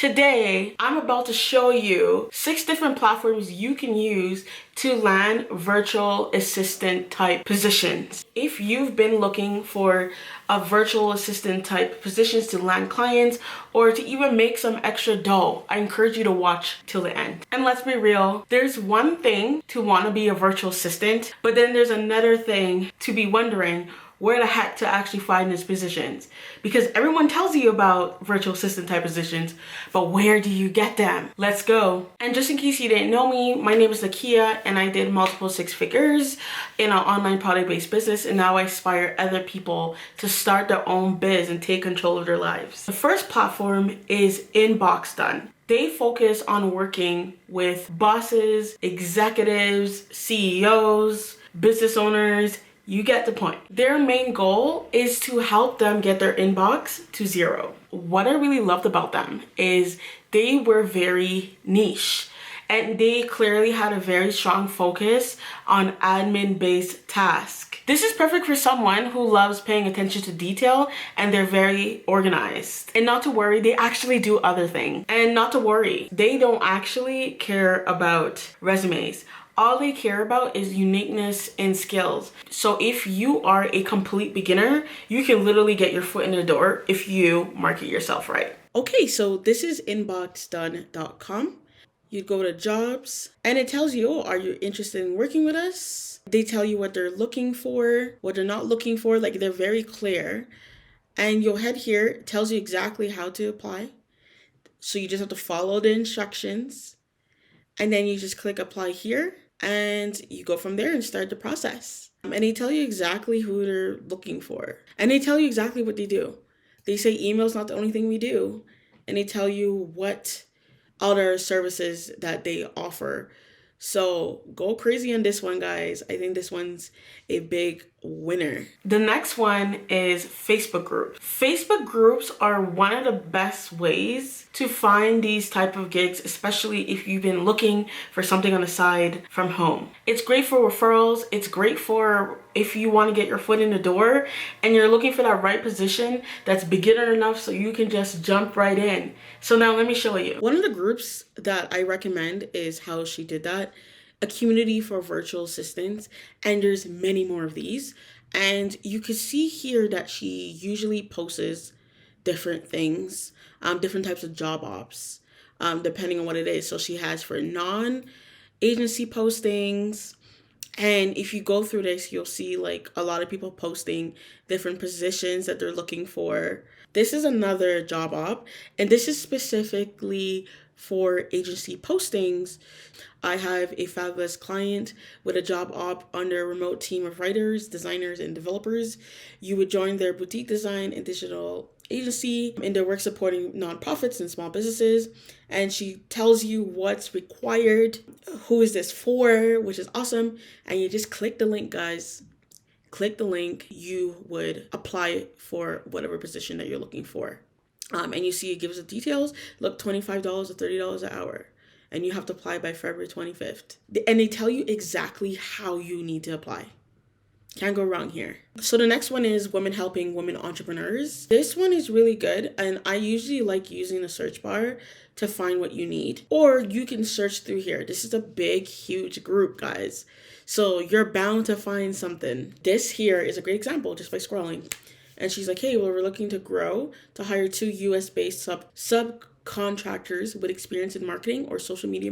Today, I'm about to show you 6 different platforms you can use to land virtual assistant type positions. If you've been looking for a virtual assistant type positions to land clients or to even make some extra dough, I encourage you to watch till the end. And let's be real, there's one thing to want to be a virtual assistant, but then there's another thing to be wondering where the heck to actually find these positions, because everyone tells you about virtual assistant type positions, but where do you get them? Let's go. And just in case you didn't know me, my name is Nickia and I did multiple 6 figures in an online product-based business, and now I inspire other people to start their own biz and take control of their lives. The first platform is Inbox Done. They focus on working with bosses, executives, CEOs, business owners. You get the point. Their main goal is to help them get their inbox to 0. What I really loved about them is they were very niche and they clearly had a very strong focus on admin-based tasks. This is perfect for someone who loves paying attention to detail and they're very organized. And not to worry, they actually do other things. And not to worry, they don't actually care about resumes. All they care about is uniqueness and skills. So if you are a complete beginner, you can literally get your foot in the door if you market yourself right. Okay, so this is inboxdone.com. You go to jobs and it tells you, oh, are you interested in working with us? They tell you what they're looking for, what they're not looking for, like they're very clear. And you'll head here, it tells you exactly how to apply. So you just have to follow the instructions. And then you just click apply here and you go from there and start the process. And they tell you exactly who they're looking for. And they tell you exactly what they do. They say email's not the only thing we do. And they tell you what other services that they offer. So go crazy on this one, guys. I think this one's a big winner. The next one is Facebook groups. Facebook groups are one of the best ways to find these type of gigs, especially if you've been looking for something on the side from home. It's great for referrals. It's great for if you want to get your foot in the door and you're looking for that right position that's beginner enough so you can just jump right in. So now let me show you. One of the groups that I recommend is How She Did That, a community for virtual assistants, and there's many more of these. And you can see here that she usually posts different things, different types of job ops, depending on what it is. So she has for non-agency postings. And if you go through this, you'll see like a lot of people posting different positions that they're looking for. This is another job op, and this is specifically for agency postings. I have a fabulous client with a job op under a remote team of writers, designers, and developers. You would join their boutique design and digital agency in their work supporting nonprofits and small businesses. And she tells you what's required, who is this for, which is awesome. And you just click the link, guys. Click the link. You would apply for whatever position that you're looking for. And you see it gives the details. Look, $25 or $30 an hour. And you have to apply by February 25th. And they tell you exactly how you need to apply. Can't go wrong here. So the next one is Women Helping Women Entrepreneurs. This one is really good. And I usually like using the search bar to find what you need. Or you can search through here. This is a big, huge group, guys. So you're bound to find something. This here is a great example just by scrolling. And she's like, hey, well, we're looking to grow to hire 2 US-based subcontractors with experience in marketing or social media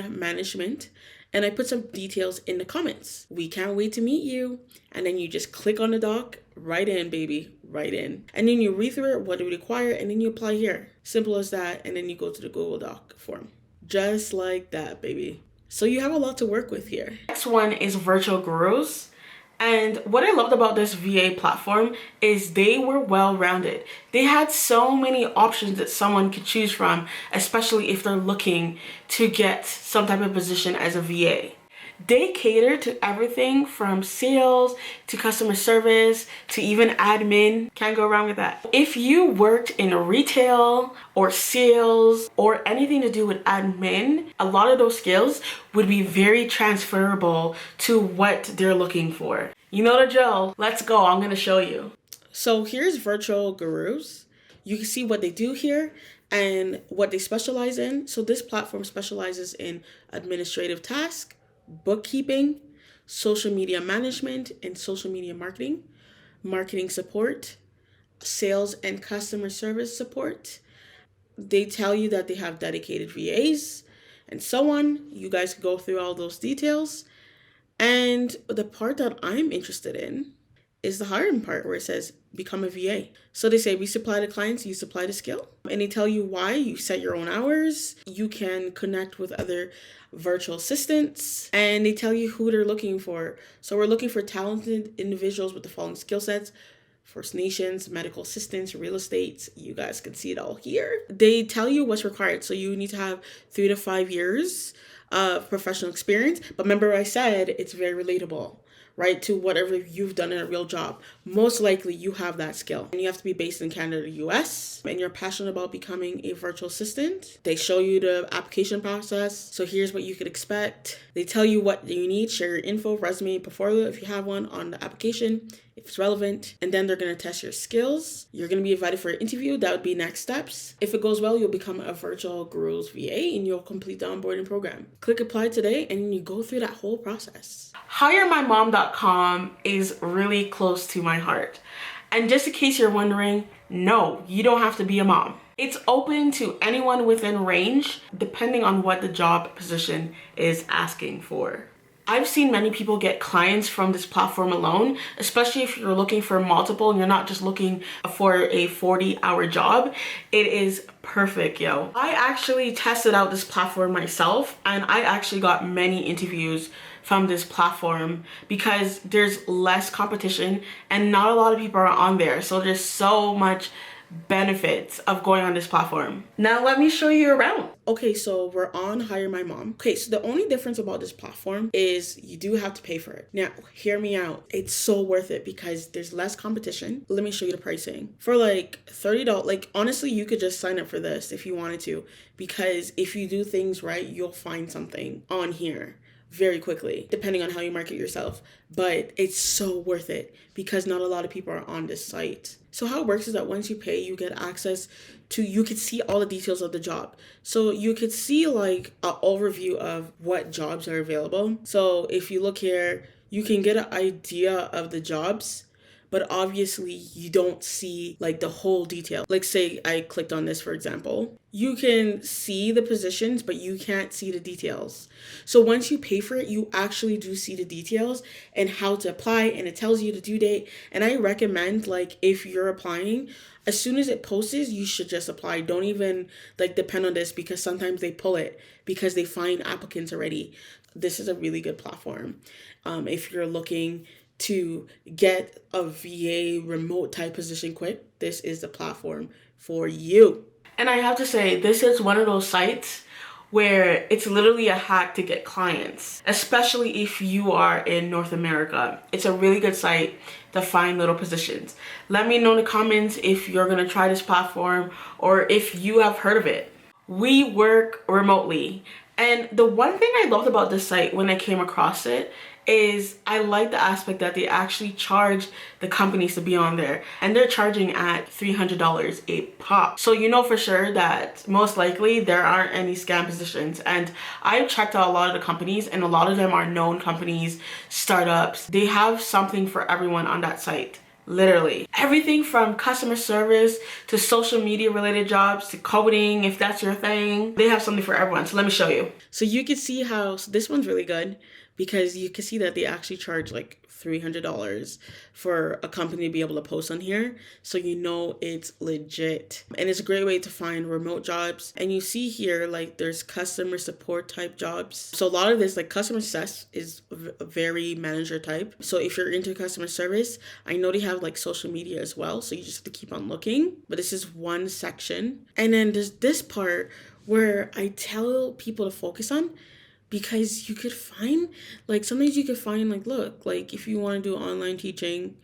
management and I put some details in the comments. We can't wait to meet you. And then you just click on the doc, right in, baby, right in. And then you read through it, what do we require, and then you apply here. Simple as that. And then you go to the Google Doc form. Just like that, baby. So you have a lot to work with here. Next one is Virtual Gurus. And what I loved about this VA platform is they were well-rounded. They had so many options that someone could choose from, especially if they're looking to get some type of position as a VA. They cater to everything from sales to customer service to even admin. Can't go wrong with that. If you worked in retail or sales or anything to do with admin, a lot of those skills would be very transferable to what they're looking for. You know the drill. Let's go. I'm going to show you. So here's Virtual Gurus. You can see what they do here and what they specialize in. So this platform specializes in administrative tasks, bookkeeping, social media management, and social media marketing, marketing support, sales and customer service support. They tell you that they have dedicated VAs and so on. You guys can go through all those details. And the part that I'm interested in is the hiring part where it says become a VA. So they say we supply the clients, you supply the skill. And they tell you why. You set your own hours. You can connect with other virtual assistants. And they tell you who they're looking for. So we're looking for talented individuals with the following skill sets: First Nations, medical assistants, real estate. You guys can see it all here. They tell you what's required. So you need to have 3 to 5 years of professional experience. But remember I said it's very relatable, right, to whatever you've done in a real job. Most likely you have that skill. And you have to be based in Canada or US. And you're passionate about becoming a virtual assistant. They show you the application process. So here's what you could expect. They tell you what you need. Share your info, resume, portfolio if you have one on the application, if it's relevant. And then they're going to test your skills. You're going to be invited for an interview. That would be next steps. If it goes well, you'll become a virtual gurus VA and you'll complete the onboarding program. Click apply today and you go through that whole process. HireMyMom.com is really close to my heart. And just in case you're wondering, no, you don't have to be a mom. It's open to anyone within range, depending on what the job position is asking for. I've seen many people get clients from this platform alone, especially if you're looking for multiple and you're not just looking for a 40-hour job. It is perfect, yo. I actually tested out this platform myself and I actually got many interviews from this platform because there's less competition and not a lot of people are on there. So there's so much benefits of going on this platform. Now let me show you around. Okay, so we're on Hire My Mom. Okay, so the only difference about this platform is you do have to pay for it. Now, hear me out. It's so worth it because there's less competition. Let me show you the pricing. For like $30, like honestly, you could just sign up for this if you wanted to, because if you do things right, you'll find something on here very quickly, depending on how you market yourself. But it's so worth it because not a lot of people are on this site. So how it works is that once you pay, you get access to, you could see all the details of the job. So you could see like an overview of what jobs are available. So if you look here, you can get an idea of the jobs, but obviously you don't see like the whole detail. Like say I clicked on this, for example, you can see the positions, but you can't see the details. So once you pay for it, you actually do see the details and how to apply, and it tells you the due date. And I recommend, like, if you're applying, as soon as it posts, you should just apply. Don't even like depend on this because sometimes they pull it because they find applicants already. This is a really good platform. If you're looking to get a VA remote type position quick, this is the platform for you. And I have to say, this is one of those sites where it's literally a hack to get clients, especially if you are in North America. It's a really good site to find little positions. Let me know in the comments if you're gonna try this platform or if you have heard of it. We work remotely. And the one thing I loved about this site when I came across it is I like the aspect that they actually charge the companies to be on there, and they're charging at $300 a pop. So you know for sure that most likely there aren't any scam positions. And I've checked out a lot of the companies and a lot of them are known companies, startups. They have something for everyone on that site. Literally everything from customer service to social media related jobs to coding, if that's your thing. They have something for everyone. So let me show you. So you can see how, so this one's really good because you can see that they actually charge like $300 for a company to be able to post on here. So you know it's legit. And it's a great way to find remote jobs. And you see here, like there's customer support type jobs. So a lot of this, like customer success is very manager type. So if you're into customer service, I know they have like social media as well. So you just have to keep on looking. But this is one section. And then there's this part where I tell people to focus on, because you could find, like sometimes you could find like, look, like if you want to do online teaching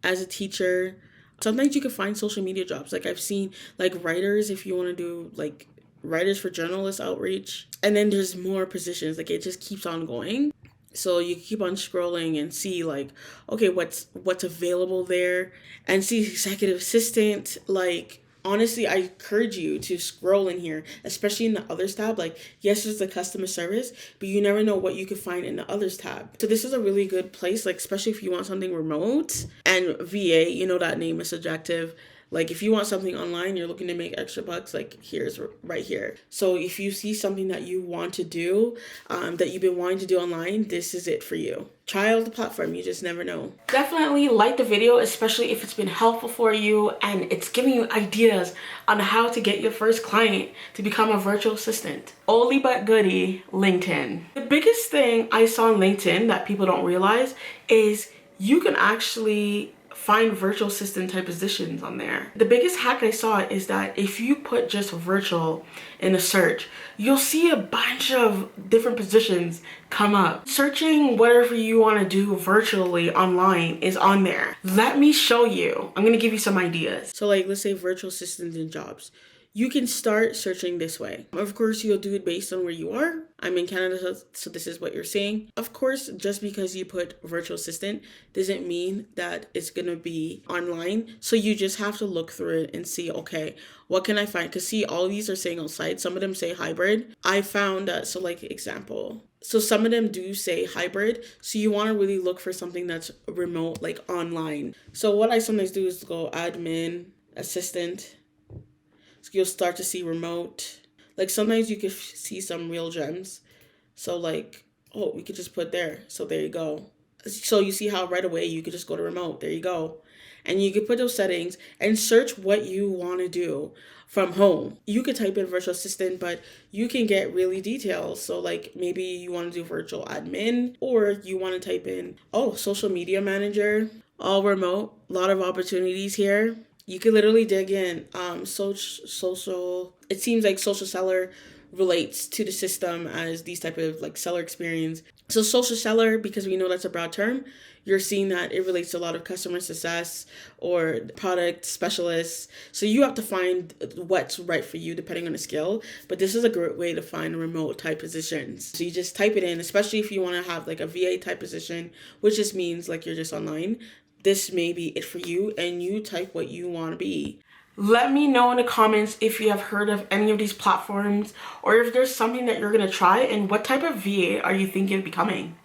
as a teacher, sometimes you could find social media jobs. Like I've seen like writers, if you want to do like writers for journalist outreach, and then there's more positions. Like it just keeps on going. So you keep on scrolling and see like, okay, what's available there, and see executive assistant, like honestly, I encourage you to scroll in here, especially in the others tab. Like, yes, there's the customer service, but you never know what you could find in the others tab. So this is a really good place, like, especially if you want something remote. And VA, you know, that name is subjective. Like, if you want something online, you're looking to make extra bucks, like, here's right here. So if you see something that you want to do, that you've been wanting to do online, this is it for you. Try out the platform, you just never know. Definitely like the video, especially if it's been helpful for you and it's giving you ideas on how to get your first client to become a virtual assistant. Oldie but goodie, LinkedIn. The biggest thing I saw on LinkedIn that people don't realize is you can actually find virtual assistant type positions on there. The biggest hack I saw is that if you put just virtual in a search, you'll see a bunch of different positions come up. Searching whatever you want to do virtually online is on there. Let me show you. I'm gonna give you some ideas. So like, let's say virtual assistants and jobs. You can start searching this way. Of course, you'll do it based on where you are. I'm in Canada, so this is what you're seeing. Of course, just because you put virtual assistant doesn't mean that it's gonna be online. So you just have to look through it and see, okay, what can I find? Because see, all these are saying outside. Some of them say hybrid. I found that, so like example. So some of them do say hybrid. So you want to really look for something that's remote, like online. So what I sometimes do is go admin, assistant. So you'll start to see remote. Like sometimes you could see some real gems. So like, oh, we could just put there. So there you go. So you see how right away you could just go to remote. There you go. And you could put those settings and search what you want to do from home. You could type in virtual assistant, but you can get really detailed. So like maybe you want to do virtual admin, or you want to type in, oh, social media manager, all remote, a lot of opportunities here. You could literally dig in. Social, it seems like social seller relates to the system as these type of like seller experience. So social seller, because we know that's a broad term, you're seeing that it relates to a lot of customer success or product specialists. So you have to find what's right for you depending on the skill. But this is a great way to find remote type positions. So you just type it in, especially if you want to have like a VA type position, which just means like you're just online. This may be it for you, and you type what you want to be. Let me know in the comments if you have heard of any of these platforms, or if there's something that you're going to try, and what type of VA are you thinking of becoming?